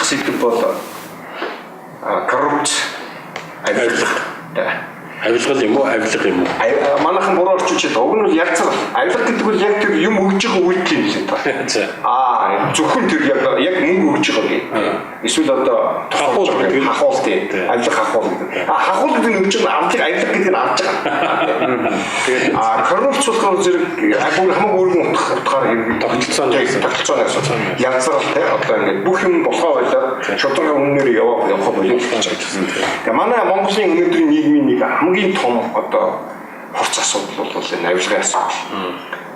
сэдв бол коррупц авилгал юм уу? Авилга юм уу? Манайхан буруу орчуулж байгаа. Уг нь бол ялцсан. Авилга гэдэг бол яг тэр юм өгж байгаа үйлдэл юм л та. Зөвхөн тэр яг мөнгө өгж байгаа гэх. Эсвэл одоо хахуул тийм. Авилга хахуул гэдэг. Хахуул гэдэг нь өгж байгаа амтлаг авилга гэдэг нь авч байгаа. Коррупц болохоор зэрэг хамаагүй өөргөн утгаар хэрэг тогтолцооны ялцралтай одоо ингээд бүх юм болохоо байлаа шударга үнээр явах болов гэж байна. Тэгээ манай Монголын өнөөдрийн нийгмийн нэг хамгийн том одоо хорц асуудал бол энэ авилгын асуудал.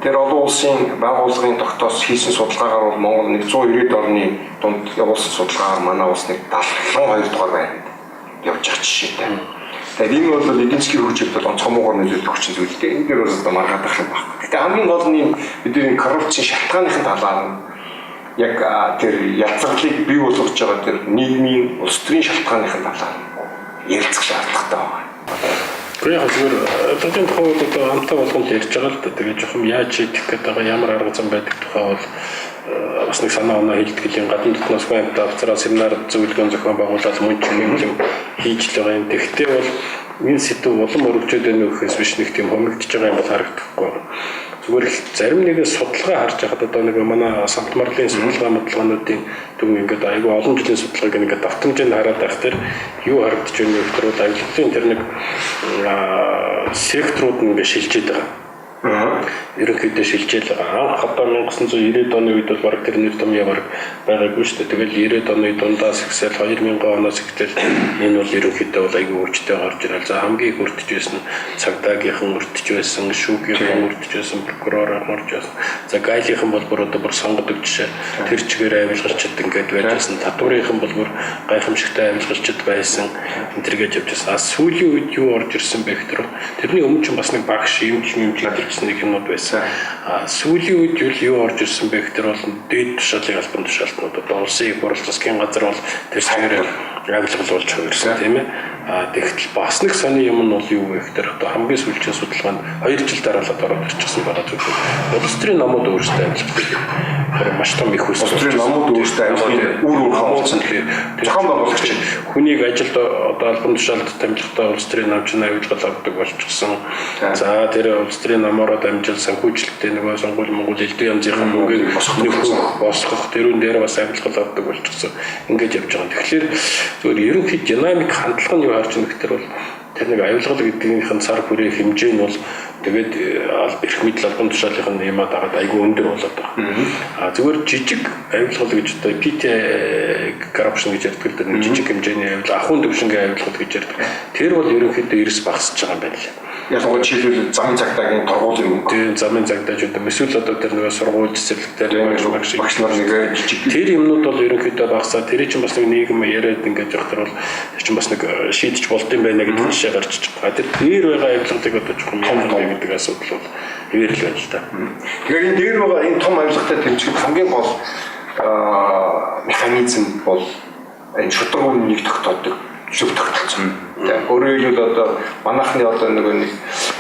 Тэр олон улсын байгууллагын тогтоос хийсэн судалгаагаар бол Монгол 190 орны дунд явуулсан судалгаагаар манай улс нэг 72 дугаар байранд явж байгаа жишээтэй. Тэгээд энэ бол эдийн засгийн хөгжөлд бол онцгойгоор нөлөөлөх хүчин зүйлтэй. Энэ дээр бол одоо маргаадах юм байна. Гэтэ хамгийн гол нь бидний коррупцийн шалтгааныхын талаар нь яг тэр ялцралыг бий болгож байгаа тэр нийгмийн улс төрийн шалтгааныхын талаар ярилцах шаардлагатай байна. Гэхдээ яг зөвхөн одоогийн тухай бол одоо амтаа болгонд ярьж байгаа л да. Тэгээд жоохон яаж хийх гээд байгаа ямар арга зам байдаг тухай бол бас нэг санаа оноо хэлтгэлийн гадна дотноос гэнт авцраа семинар зөвлөгөөн зохион байгуулалт мөн ч юм хийж л байгаа юм. Тэгвэл бол энэ сэдв улам өргөжөөд байна уу гэхээс биш нэг тийм хомигдож байгаа юм бол харагдахгүй. Зүгээр л зарим нэгэн судалгаа харж байхад одоо нэг манай Санкт Марлын судалгаануудын дүн ингээд айгүй олон жилийн судалгааг ингээд давтамжинд хараад байх тэр юу харагдаж байна вэ гэхээр бол авилгалын тэр нэг секторууд нь ингээд шилжиж байгаа. Ерөнхийдөө шилжээл байгаа. Анх одоо 1990 оны үед бол баг тэр нэр томьёо баг байгаагүй шүү дээ. Тэгэл 90 оны дундаас ихсэл 2000 оноос ихтэл энэ бол ерөнхийдөө бол айгүй өвчтэй гарч ирэл. За хамгийн их өртөж байсан цагдаагийнхан өртөж байсан, шүүгийнхэн өртөж байсан, прокурор марж байсан. За гайлийнхан бол бүр одоо бүр сонгодог жишээ тэр чигээр авилгалчид ингээд байсан. Татварынхан бол бүр гайхамшигтай авилгалчид байсан. Энэ төргэж явжсэн. Сүүлийн үед юу орж ирсэн бэ гэхээр тэрний өмнө ч бас нэг багш юм нэг юмнууд байсан. Сүүлийн үед юу орж ирсэн бэ гэхээр бол дээд тушаалын албан тушаалтнууд одоо улсын их хурл засгийн газар бол тэр чигээр авилгал болж хувирсан тийм ээ. Тэгтэл бас нэг сони юм нь бол юу вэ гэхээр одоо хамгийн сүүлийн судалгаанд 2 жил дараалал ороод ирчихсэн байгаа зүйл. Улс төрийн намууд өөрсдөө авилгалдаг. Тэр маш том их хүс. Улс төрийн намууд өөрсдөө авилгалдаг. Үр хамгаалсан зохион байгуулагч хүнийг ажилд одоо албан тушаалд дамжихтаа улс төрийн намч нь авилгал авдаг болчихсон. За тэр улс төрийн намаараа дамжил санхүүжилттэй нөгөө сонгуул Монгол элдв янзын мөнгөийг босгох тэрүүн дээр бас авилгал авдаг болчихсон. Ингэж явж байгаа. Тэгэхээр зөвхөн ерөнхий динамик хандлага нь юу харж байгаа гэхээр бол тэр нэг авилгал гэдгийнхэн сар бүрийн хэмжээ нь бол тэгээд эрх мэдэл албан тушаалын юмаа дагаад айгүй өндөр болоод байгаа. Зүгээр жижиг авилгал гэж одоо PT corruption гэж ярьдаг л дээ. Жижиг хэмжээний авилгал, ахуйн төвшингийн авилгал гэж ярьдаг. Тэр бол ерөнхийдөө эрс багасч байгаа юм байна лээ. Яг гоо жишээлбэл замын цагдаагийн торгуулийн мөнгө. Тийм замын цагдаач одоо эсвэл одоо тэр нөгөө сургууль цэцэрлэгтэй багш нар нэг жижиг тэр юмнууд бол ерөнхийдөө багасаа тэр чинь бас нэг нийгэм яриад ингээд явахтар бол тэр чинь бас нэг шийдэж болд юм байна гэдэг жишээ гарч иж байгаа. Тэр дээр байгаа авилгыг одоо жоохон том гэдэг асуудал бол хэвээр л байна л та. Тэгэхээр энэ дээр байгаа энэ том авилгатай тэмцэхэд хамгийн гол механизм бол энэ шударга үннийг тогтоодог зөв тогтолцсон. Өөрөөр хэлбэл одоо манайхны одоо нэг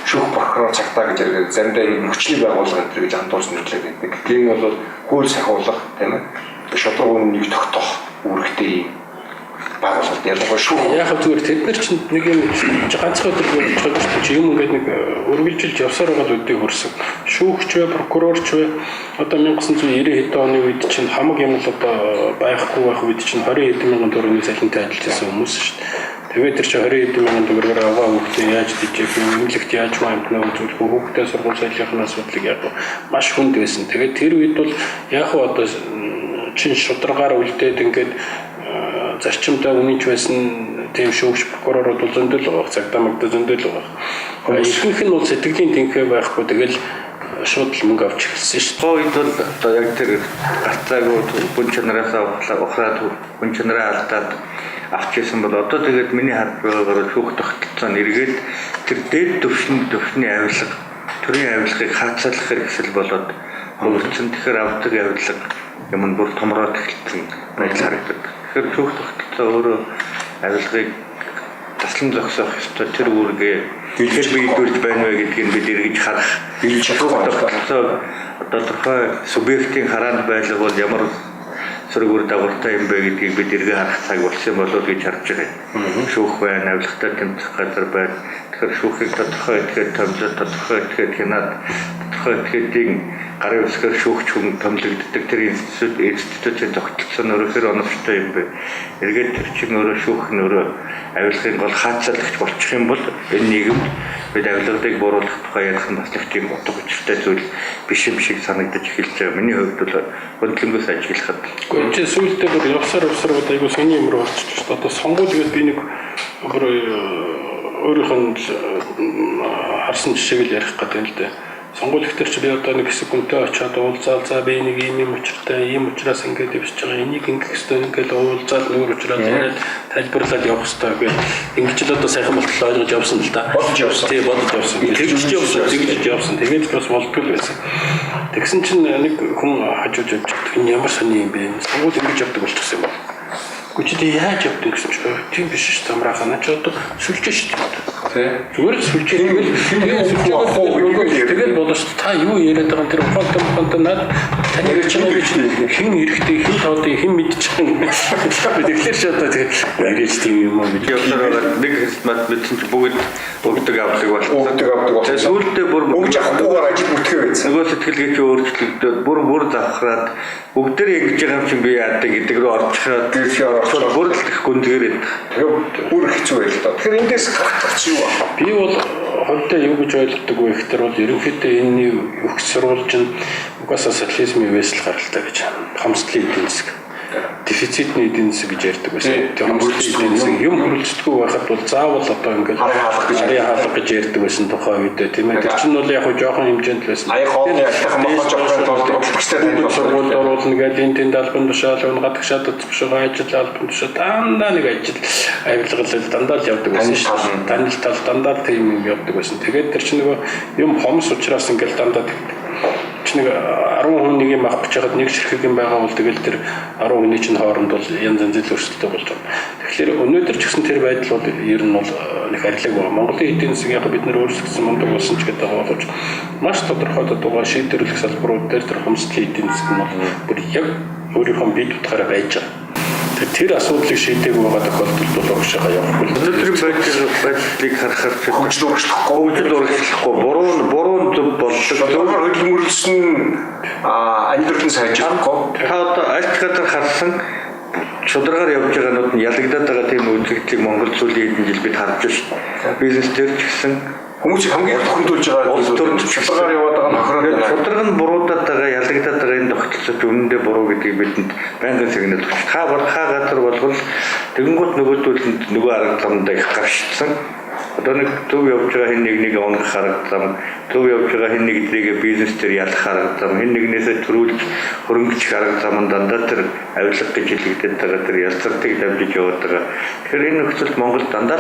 шүүх прокурор цагдаа гэж яригад заримдаа хүчний байгууллага энэ гэж андуурсан нэрлээд байдаг. Тийм бол хууль сахиулах тийм ээ шударга үннийг тогтоох үүрэгтэй байгуулалт ялангуяа шүүх. Яг зүгээр тэд нар чинь нэг юм ганцхан өдөр болж юм ингээд нэг өргөлжилж явсаар байгаа үедээ хөрсөн. Шүүгч вэ, прокурорч вэ одоо 1990 хэд оны үед чинь хамаг юм л одоо байхгүй байх үед чинь 20 хэдэн мянган төгрөгийн салхинтай ажиллаж байсан хүмүүс шүү дээ. Тэгээд тэр чинь 20 хэдэн мянган төгрөгөөр аваа хүүхдээ яаж дижээх вэ? Эмнэлэгт яаж маамтнаа үзүүлэх вэ? Хүүхдээ сургууль соёлын асуудлыг яг маш хүнд байсан. Тэгээд тэр үед бол яг одоо чин шударгаар үлдээд ингээд зарчимтай үнэнч байсан тийм шүүгч прокурорууд зөндөл байгаа, цагдаа магтаа зөндөл байгаа. Ихэнх нь бол сэтгэлийн тэнхээ байхгүй тэгэл шууд л мөнгө авч эхэлсэн шүү дээ. Үед бол одоо яг тэр гартаагүй хүн чанараасаа ухраад хүн чанараа алдаад авч ирсэн бол одоо тэгээд миний харж байгаагаар шүүх тогтолцоо нэргээд тэр дээд төвшний авилга төрийн авилгыг хаацалах хэрэгсэл болоод хөвөрцөн тэгэхээр авдаг авилга юм нь бүр томроод эхэлсэн байдал харагддаг. Тэгэхээр шүүх тогтолцоо өөрөө авилгыг таслан зогсоох ёстой тэр үүргээ дэлгэр биелүүлж байна вэ гэдгийг бид эргэж харах биелж чадах тогтолцоо тодорхой субъектийн хараанд байлга бол ямар сүргүүр дагуултай юм бэ гэдгийг бид эргээ харах цаг болсон болов гэж харж байгаа. Шүүх байна, авилгатай тэмцэх газар байна. Тэгэхээр шүүхийг тодорхой этгээд томлоод тодорхой этгээд хянаад тодорхой этгээдийн гарын үсгээр шүүгч хүн томлогддог тэр институтын тогтолцоо нь өөрөөр оновчтой юм бэ. Эргээд тэр чинь өөрөө шүүх нь өөрөө авилгын гол хаацаалагч болчих юм бол энэ нийгэмд бид авилгыг бууруулах тухай ярих нь бас нэг тийм утга учиртай зүйл биш юм шиг санагдаж эхэлж байгаа. Миний хувьд бол хөндлөнгөөс ажиглахад. Гэхдээ чи сүүлдээ бүр явсаар айгуу сони юм руу орчих шүү дээ. Одоо сонгуул гээд би нэг бүр өөрийнх нь харсан жишээг л ярих гэдэг юм л дээ. Сонгуул ихтер чи би одоо нэг хэсэг хүнтэй очиод уулзаал за би нэг ийм учиртай ийм учраас ингэж дэвшиж байгаа энийг ингэх хэрэгтэй ингээд уулзаал нүүр учраас яриад тайлбарлаад явах хэрэгтэй гэж ингэж л одоо сайхан болтол ойлгож явсан л да. Бодож явсан. Тий бодож явсан. Тэгж явсан. Тэгээд бас болтгүй л байсан. Тэгсэн чинь нэг хүн хажууд явж энэ ямар сони юм бэ? Сонгуул ингэж явдаг болчихсон юм байна. Гүчтэй яаж явдаг гэсэн чинь тийм биш шүү дээ амраахаа ч одоо сүлжээ шүү дээ. Зүгээр сүлжээ тэгэл болоо шүү та юу яриад байгаа тэр ухаантай над таны хин эрэхтэй хин тоодын хин мэдчихээн. Тэгэхээр ч одоо тэр ярьж тийм юм уу гэж явсараа нэг хэсмат мэдсэн чи бүгд авдаг болсон. Тэгээд сүүлдээ бүр бүгд авахгүйгээр ажил бүтгэх байсан. Нөгөө сэтгэлгээч өөрчлөгдөд бүр завхраад бүгдээр ингэж байгаа юм чинь би яадаг гэдэг рүү орчиход бүр л их гүндгэрээд тэгээд бүр хэцүү байл та. Тэгэхээр эндээс гарах чинь юу вэ? Би бол хонтой юу гэж ойлгодог вэ гэхээр бол ерөнхийдөө энэ их сурвалж нь угаасаа социализмын үеэсэл гаралтай гэж хомсдлын эдийн засаг дефицитний эдийн засаг гэж ярьдаг байсан. Тэр хомсдлын эдийн засаг юм хөрөлцдөггүй байхад бол заавал одоо ингээд арийн хаалга гэж ярьдаг байсан тухайн үедээ тийм ээ. Тэр чинь бол яг жоохон хэмжээнд л байсан. Аяа хоолны ялтах мохож авахын тулд өгчтэй тань сургуульд оруулна гэдэг энэ тэнд албан тушаал гадагшаад утсах ажил албан тушаал дандаа нэг ажил авилгалал дандаа л явдаг байсан шүү дээ. Танил тал дандаа тийм юм явдаг байсан. Тэгээд тэр чинь нөгөө юм хомс учраас ингээд дандаа нэг 10 хүн нэг юм авах гэж хаад нэг ширхэг юм байгаа бол тэгэл тэр 10 хүний чинь хооронд бол янз янзын өөрчлөлттэй болж байна. Тэгэхээр өнөөдөр ч гэсэн тэр байдал бол ер нь бол нэг арилаг байна. Монголын эдийн засаг яг бид нар өөрсдсөн мундаг болсон ч гэдэг боловч маш тодорхой тодорхой шийдвэрлэх салбарууд дээр тэр хомсдлын эдийн засаг нь бол бүр яг өөрийнхөө бие утгаараа байж байгаа. Тэр асуудлыг шийдээгүй байгаа тохиолдолд бол урагшаага явахгүй. Өнөөдрийн байдлыг харахаар хөгжил урагшлахгүй буруу зөв болдог. Хөдөлмөрлсөн амьдралын сайжрахгүй. Та одоо аль гадар харсан шударгаар явж байгаанууд нь ялагдаад байгаа тийм үзэгдлийг Монгол сүүлийн хэдэн жил бид харж байна. Бизнес төр ч гэсэн хүмүүс хамгийн хөндөөлж байгаа шударгаар яваад байгаа нөхрөө шударга нь буруудаад байгаа ялагдаад байгаа энэ тогтолцооч үнэндээ буруу гэдгийг бидэнд байнгын сигнал өгч. Та газар болгол тэгэнгүүт нөгөөдүүлэнд нөгөө арга замдаа их гаршсан. Одоо нэг төв явж байгаа хэн нэг онгох арга зам, төв явж байгаа хэн нэг эдрийгээ бизнес төр ялах арга зам, хэн нэгнээсээ төрүүлж хөрөнгөчих арга зам дандаа тэр авилга гэж хэлэгдэж байгаа тэр ялцартыг дамжиж яваад байгаа. Тэгэхээр энэ нөхцөлд Монгол дандаа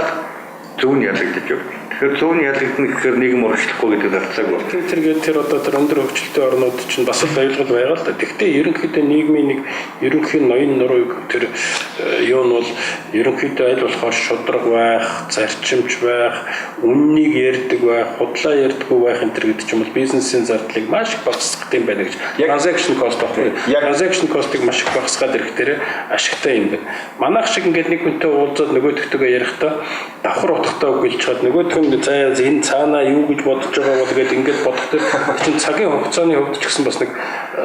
зөв нь ялагдаж байна. Тэгэхээр зөв нь ялагдана гэхээр нийгэм урагшлахгүй гэдэг зарцааг байна. Тэр одоо тэр өндөр хөгжилтэй орнууд чинь бас л аюулгүй байгаа л да. Гэхдээ ерөнхийдөө нийгмийн нэг ерөнхий ноён нурууг тэр юу нь бол ерөнхийдөө аль болохоор шудраг байх, зарчимч байх, үннийг ярьдаг байх, худлаа ярьдаггүй байх энэ төр гэдэг ч юм бол бизнесийн зардлыг маш их багасгах юм байна гэж. Transaction cost байхгүй. Transaction cost-ыг маш их багасгаад ирэхээр ашигтай юм байна. Манайх шиг ингээд нэг хүнтэй уулзаад нөгөөдөгтөөгөө ярихдаа давхар утгатай үг хэлж чад нөгөөдгөө заяа энэ цаанаа юу гэж бодож байгаа бол гээд ингээд бодохтой чинь цагийн хугацааны хувьд ч гэсэн бас нэг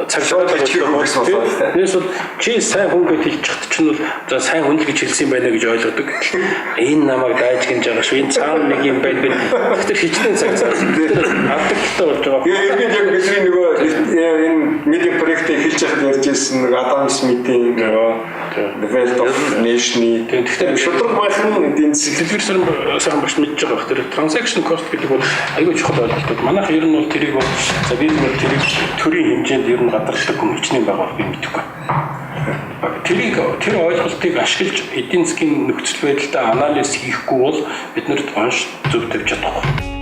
цагшаа болчихсон.Ээс бол чи сайн хүн гэж хэлчихд чинь бол за сайн хүн л гэж хэлсэн байна гэж ойлгодог. Энэ намайг дайж гинж байгаа шүү. Энэ цаана нэг юм байна бид. Тэгэхээр хичнээн цаг алдагтай болж байгаа. Тэгээд яг бидний нөгөө энэ медиа проектыг хэлж яхад ярьж ирсэн нэг Адам Смитийн нөгөө The Wealth of Nation-ийн тэгэхээр шудраг байх нь эдийн засгийн сайхан багш мэдж байгаа бах. Тэр transaction cost гэдэг бол аюул чухал ойлголт. Манайх ер нь бол тэрийг за бид бол тэрийг төрийн хэмжээнд ер нь гадардаг юм хичнээн байгаа би мэдэхгүй. Тэр ойлголтыг ашиглаж эдийн засгийн нөхцөл байдлаа анализ хийхгүй бол бид нарт онш зөв тавьж чадахгүй.